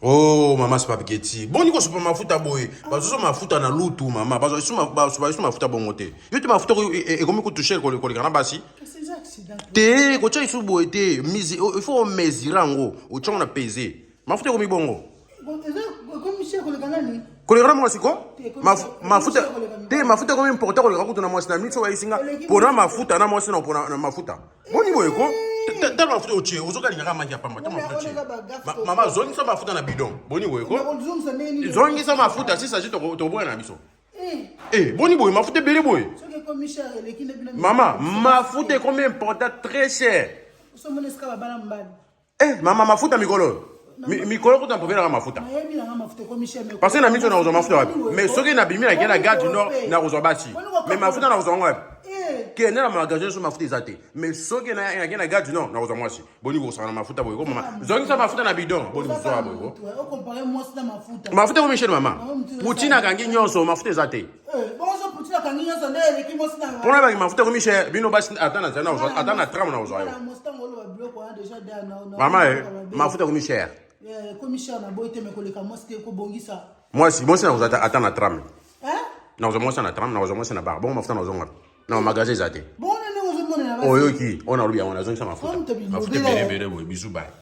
Oh, maman, c'est pas spaghetti. Bon, Nico, c'est pas ma faute à boy. Parce que ma faute à loutou, maman. Parce que ma faute à bon côté. Je te ma faute et comme tu touches le canard bassi. C'est des accidents. T'es, quand tu es sous boy, il faut mesurer en gros. Ou tu en as pesé. Ma faute est comme bon. Bon, comme Michel Kolekanani. Kolera moi c'est quoi? Ma faute est comme important qu'on le raconte dans moi c'est la mise sur la singa. Pour ma faute, na moi c'est non pour ma faute. Bon niveau est quoi? T'as ma faute au tché. Aux autres, il y a ma pas. Maman, zone ça ma faute na bidon. Bon niveau est quoi? Zone ça ma faute si ça j'ai ton boy na biso. Eh, bon niveau, ma faute est belle boy. Maman, ma faute est comme important très cher. Eh, maman, ma faute à Mikolo. Mikolo kuta mpovera mafuta. Parce que na miso na uzo mafuta wapi. Mais soki na bimi na gena gare du nord na uzo basi. Mais mafuta na uzo wapi. Ke na magasin so mafuta ezate. Mais soki na gena gare du nord na uzo mwasi. Boni ko sana mafuta boy ko mama. Zongi sa mafuta na bidon. Boni uzo wa boy ko. O comparer moi na mafuta. Mafuta ko Michel mama. Putina kangi nyonso mafuta ezate. Bonzo putina kangi nyonso na eleki moi na. Pona ba mafuta ko Michel bino basi atana na uzo atana tram na uzo yo. Mama mafuta ko Michel. Commissaire na boite me koleka moske ko bongisa. Moi si na uzata atana tram. Hein? Na uzo na tram na uzo na bar. Bon mafuta na uzo ngap. Na magasin zate. Bon ne uzo mona na. Oyo ki, ona rubi ona zongi sa mafuta. Mafuta bere bere boy bisu bai.